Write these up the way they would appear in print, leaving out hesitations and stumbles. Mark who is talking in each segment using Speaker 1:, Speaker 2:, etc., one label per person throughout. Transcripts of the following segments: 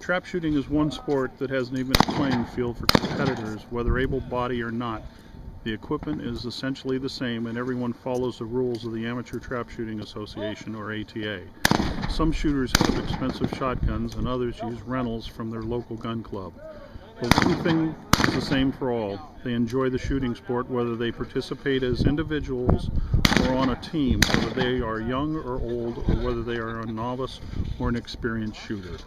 Speaker 1: Trap shooting is one sport that has an even playing field for competitors, whether able-bodied or not. The equipment is essentially the same, and everyone follows the rules of the Amateur Trap Shooting Association, or ATA. Some shooters have expensive shotguns, and others use rentals from their local gun club. But one thing is the same for all. They enjoy the shooting sport, whether they participate as individuals or on a team, whether they are young or old, or whether they are a novice or an experienced shooter.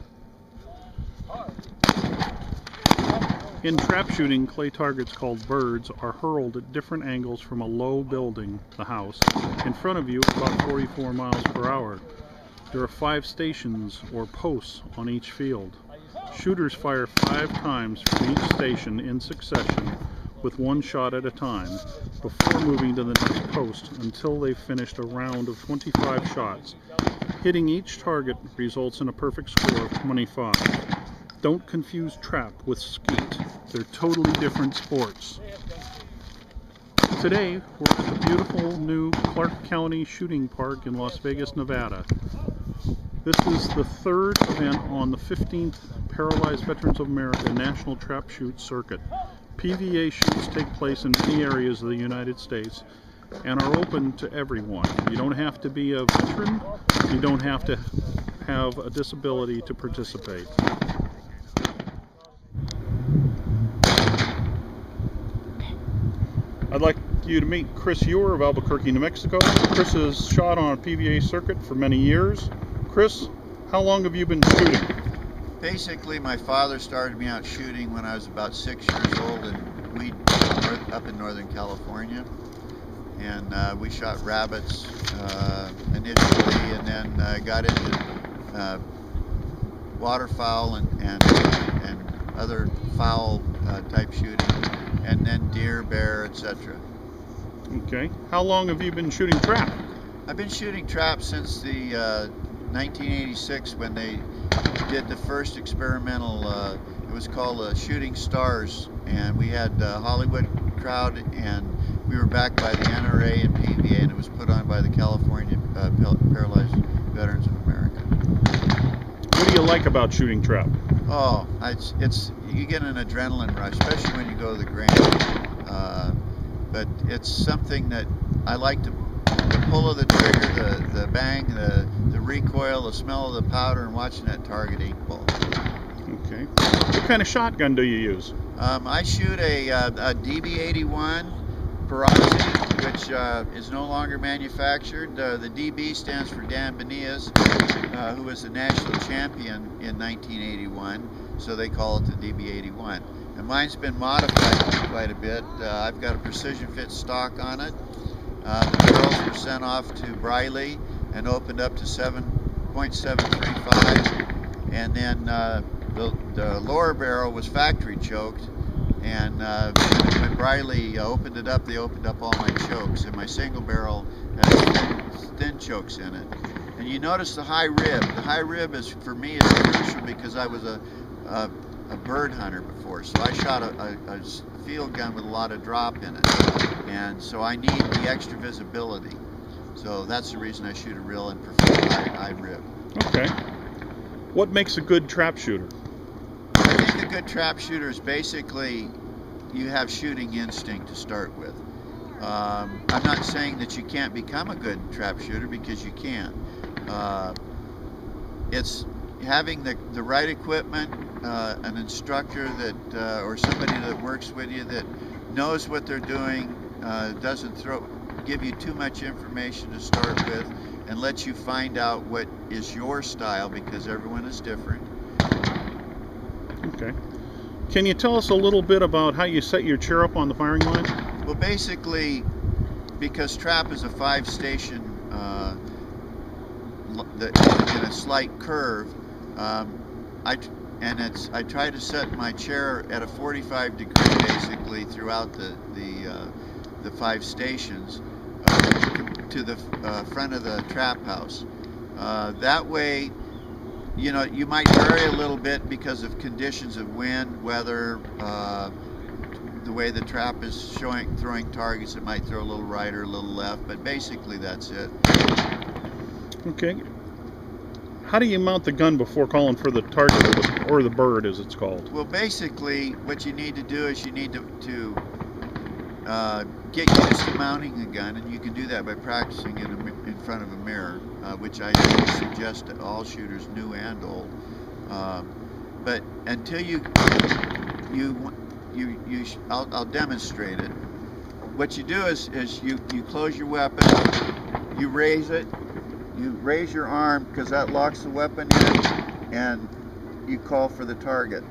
Speaker 1: In trap shooting, clay targets called birds are hurled at different angles from a low building, the house, in front of you at about 44 miles per hour. There are 5 stations or posts on each field. Shooters fire 5 times from each station in succession with 1 shot at a time before moving to the next post until they've finished a round of 25 shots. Hitting each target results in a perfect score of 25. Don't confuse trap with skeet. They're totally different sports. Today, we're at the beautiful new Clark County Shooting Park in Las Vegas, Nevada. This is the 3rd event on the 15th Paralyzed Veterans of America National Trap Shoot Circuit. PVA shoots take place in many areas of the United States and are open to everyone. You don't have to be a veteran. You don't have to have a disability to participate. I'd like you to meet Chris Ewer of Albuquerque, New Mexico. Chris has shot on a PVA circuit for many years. Chris, how long have you been shooting?
Speaker 2: Basically, my father started me out shooting when I was about 6 years old up in Northern California. And we shot rabbits initially, and then got into waterfowl and other fowl type shooting, and then deer, bear, etc.
Speaker 1: Okay. How long have you been shooting trap?
Speaker 2: I've been shooting trap since the 1986 when they did the first experimental, it was called Shooting Stars, and we had Hollywood crowd, and we were backed by the NRA and PVA, and it was put on by the California Paralyzed Veterans of America.
Speaker 1: What do you like about shooting trap?
Speaker 2: Oh, it's you get an adrenaline rush, especially when you go to the ground. But it's something that I like the pull of the trigger, the bang, the recoil, the smell of the powder, and watching that target ink pull.
Speaker 1: Okay. What kind of shotgun do you use?
Speaker 2: I shoot a DB81 Perazzi, which is no longer manufactured. The DB stands for Dan Benias, who was the national champion in 1981, so they call it the DB81. And mine's been modified quite a bit. I've got a precision fit stock on it. The barrels were sent off to Briley and opened up to 7.735, and then the lower barrel was factory choked, and when Briley opened it up, they opened up all my chokes, and my single barrel has thin chokes in it. And you notice the high rib. The high rib is, for me, is crucial because I was a bird hunter before, so I shot a field gun with a lot of drop in it, and so I need the extra visibility. So that's the reason I shoot a real and prefer high rib.
Speaker 1: Okay. What makes a good trap shooter?
Speaker 2: I think a good trap shooter is basically you have shooting instinct to start with. I'm not saying that you can't become a good trap shooter, because you can. It's having the right equipment, an instructor that or somebody that works with you that knows what they're doing, doesn't give you too much information to start with, and lets you find out what is your style, because everyone is different.
Speaker 1: Okay. Can you tell us a little bit about how you set your chair up on the firing line?
Speaker 2: Well, basically, because trap is a 5-station in a slight curve, I try to set my chair at a 45 degree basically throughout the 5 stations to the front of the trap house. That way, you know, you might vary a little bit because of conditions of wind, weather, the way the trap is throwing targets. It might throw a little right or a little left, but basically that's it.
Speaker 1: Okay. How do you mount the gun before calling for the target or the bird, as it's called?
Speaker 2: Well, basically, what you need to do is you need to get used to mounting a gun, and you can do that by practicing it in front of a mirror, which I suggest to all shooters, new and old. But until I'll demonstrate it. What you do is you close your weapon, you raise it, you raise your arm because that locks the weapon in, and you call for the target.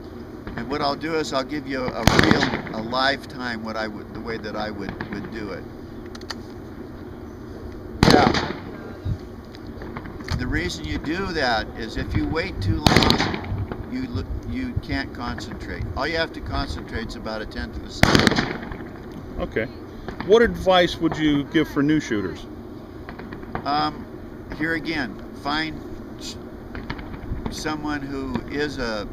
Speaker 2: And what I'll do is I'll give you a lifetime the way that I would do it. Yeah. The reason you do that is if you wait too long, you can't concentrate. All you have to concentrate is about 1/10 of a second.
Speaker 1: Okay. What advice would you give for new shooters?
Speaker 2: Here again, find someone who is a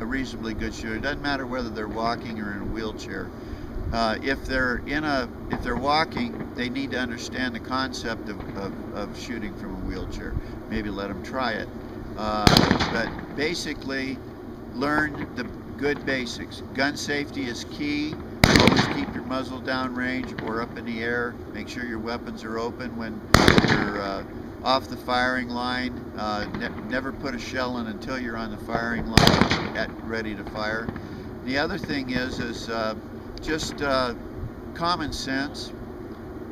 Speaker 2: reasonably good shooter. It doesn't matter whether they're walking or in a wheelchair. If they're walking, they need to understand the concept of shooting from a wheelchair. Maybe let them try it. But basically, learn the good basics. Gun safety is key. Always keep your muzzle downrange or up in the air. Make sure your weapons are open when you're off the firing line. Never put a shell in until you're on the firing line, ready to fire. The other thing is just common sense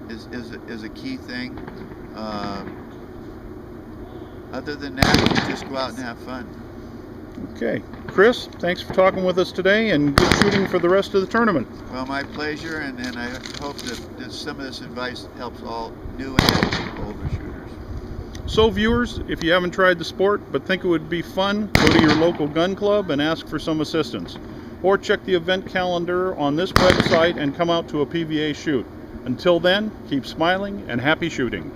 Speaker 2: is a key thing. Other than that, you just go out and have fun.
Speaker 1: Okay. Chris, thanks for talking with us today, and good shooting for the rest of the tournament.
Speaker 2: Well, my pleasure, and I hope that some of this advice helps all new and older shooters.
Speaker 1: So viewers, if you haven't tried the sport but think it would be fun, go to your local gun club and ask for some assistance. Or check the event calendar on this website and come out to a PVA shoot. Until then, keep smiling and happy shooting.